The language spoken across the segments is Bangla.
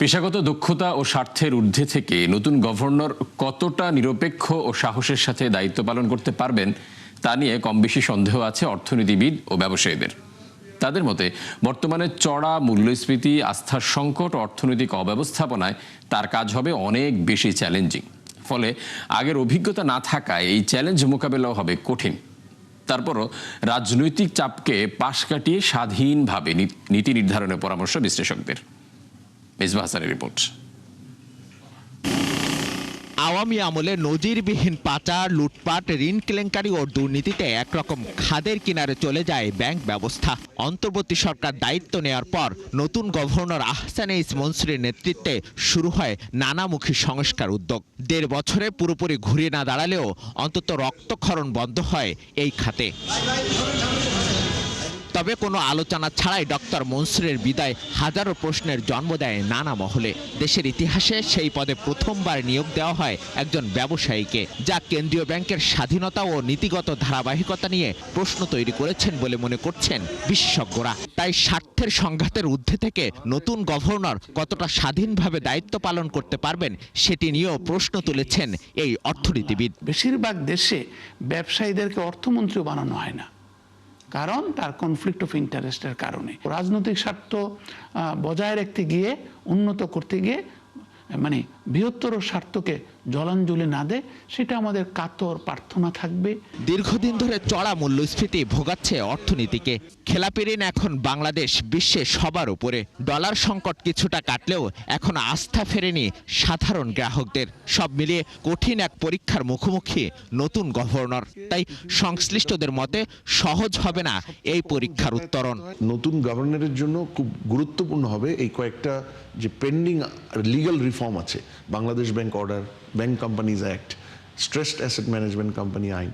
পেশাগত দক্ষতা ও স্বার্থের ঊর্ধ্বে থেকে নতুন গভর্নর কতটা নিরপেক্ষ ও সাহসের সাথে দায়িত্ব পালন করতে পারবেন তা নিয়ে কম বেশি সন্দেহ আছে অর্থনীতিবিদ ও ব্যবসায়ীদের। তাদের মতে বর্তমানে চড়া মূল্যস্ফীতি, আস্থার সংকট ও অর্থনৈতিক অব্যবস্থাপনায় তার কাজ হবে অনেক বেশি চ্যালেঞ্জিং। ফলে আগের অভিজ্ঞতা না থাকায় এই চ্যালেঞ্জ মোকাবেলাও হবে কঠিন। তারপরও রাজনৈতিক চাপকে পাশ কাটিয়ে স্বাধীনভাবে নীতি নির্ধারণের পরামর্শ বিশ্লেষকদের। মেজবা হাসানের রিপোর্ট। আওয়ামী আমলে নজিরবিহীন পাচার, লুটপাট, ঋণ কেলেঙ্কারি ও দুর্নীতিতে একরকম খাদের কিনারে চলে যায় ব্যাংক ব্যবস্থা। অন্তর্বর্তী সরকার দায়িত্ব নেওয়ার পর নতুন গভর্নর আহসান এইচ মনসুরের নেতৃত্বে শুরু হয় নানামুখী সংস্কার উদ্যোগ। ১.৫ বছরে পুরোপুরি ঘুরে না দাঁড়ালেও অন্তত রক্তক্ষরণ বন্ধ হয় এই খাতে। তবে কোনো আলোচনা ছাড়াই ডক্টর মনসুরের বিদায় হাজারো প্রশ্নের জন্ম দেয় নানা মহলে। দেশের ইতিহাসে সেই পদে প্রথমবার নিয়োগ দেওয়া হয় একজন ব্যবসায়ীকে, যা কেন্দ্রীয় ব্যাংকের স্বাধীনতা ও নীতিগত ধারাবাহিকতা নিয়ে প্রশ্ন তৈরি করেছেন বলে মনে করছেন বিশেষজ্ঞরা। তাই স্বার্থের সংঘাতের ঊর্ধ্বে থেকে নতুন গভর্নর কতটা স্বাধীনভাবে দায়িত্ব পালন করতে পারবেন সেটি নিয়েও প্রশ্ন তুলেছেন এই অর্থনীতিবিদ। বেশিরভাগ দেশে ব্যবসায়ীদেরকে অর্থমন্ত্রী বানানো হয় না, কারণ তার কনফ্লিক্ট অফ ইন্টারেস্টের কারণে। রাজনৈতিক স্বার্থ বজায় রাখতে গিয়ে, উন্নত করতে গিয়ে মানে বৃহত্তর স্বার্থকে জলাঞ্জলি না দেয়, সেটা আমাদের কাতর প্রার্থনা থাকবে। দীর্ঘদিন ধরে চড়া মূল্যস্ফীতি ভোগাচ্ছে অর্থনীতিকে। খেলাপি ঋণ এখন বাংলাদেশ বিশ্বে সবার উপরে। ডলার সংকট কিছুটা কাটলেও এখন আস্থা ফেরেনি সাধারণ গ্রাহকদের। সব মিলিয়ে কঠিন এক পরীক্ষার মুখোমুখি নতুন গভর্নর। তাই সংশ্লিষ্টদের মতে সহজ হবে না এই পরীক্ষার উত্তরণ। নতুন গভর্নরের জন্য খুব গুরুত্বপূর্ণ হবে এই কয়েকটা যে পেন্ডিং লিগ্যাল রিফর্ম আছে, Bangladesh bank order, bank companies act, stressed asset management company আইন,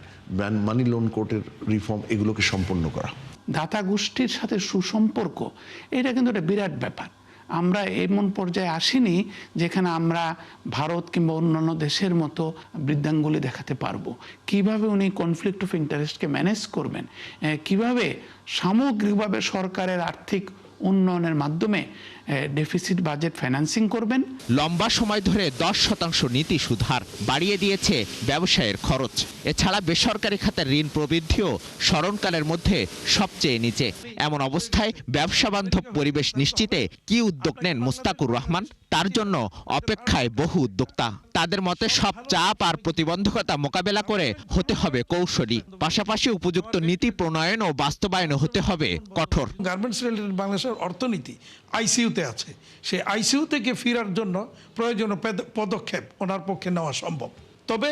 মানি লোন কোর্টের রিফর্ম, এগুলোকে সম্পন্ন করা। দাতা গোষ্ঠীর সাথে সুসম্পর্ক, এটা কিন্তু একটা বিরাট ব্যাপার। আমরা এমন পর্যায়ে আসিনি যেখানে আমরা ভারত কিংবা অন্যান্য দেশের মতো বৃদ্ধাঙ্গুলি দেখাতে পারবো। কিভাবে উনি কনফ্লিক্ট অফ ইন্টারেস্টকে ম্যানেজ করবেন, কিভাবে সামগ্রিকভাবে সরকারের আর্থিক উন্নয়নের মাধ্যমে ডেফিসিট বাজেট ফাইন্যান্সিং করবেন। লম্বা সময় ধরে 10% নীতি সুধার বাড়িয়ে দিয়েছে ব্যবসায়ের খরচ। এছাড়া বেসরকারি খাতের ঋণ প্রবৃদ্ধিও স্মরণকালের মধ্যে সবচেয়ে নিচে। এমন অবস্থায় ব্যবসা বান্ধব পরিবেশ নিশ্চিতে কি উদ্যোগ নেন মুস্তাকুর রহমান? তার জন্য অপেক্ষায় বহু উদ্যোক্তা। তাদের মতে সব চাপ আর প্রতিবন্ধকতা মোকাবেলা করে হতে হবে কৌশলী, পাশাপাশি উপযুক্ত নীতি প্রণয়ন ও বাস্তবায়ন হতে হবে কঠোর। গার্মেন্টস রিলেটেড বাংলাদেশের অর্থনীতি আইসিইউতে আছে, সেই আইসিইউ থেকে ফেরার জন্য প্রয়োজনীয় পদক্ষেপ ওনার পক্ষে নেওয়া সম্ভব। তবে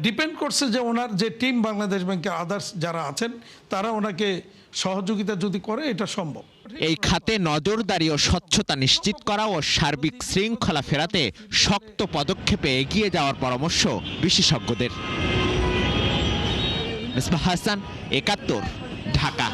ডিপেন্ড করছে যে ওনার যে টিম বাংলাদেশ ব্যাংকের আদার্স যারা আছেন তারা ওনাকে সহযোগিতা যদি করে, এটা সম্ভব। এই খাতে নজরদারি ও স্বচ্ছতা নিশ্চিত করা ও সার্বিক শৃঙ্খলা ফেরাতে শক্ত পদক্ষেপে এগিয়ে যাওয়ার পরামর্শ বিশেষজ্ঞদের। মেজবা হাসান, ৭১, ঢাকা।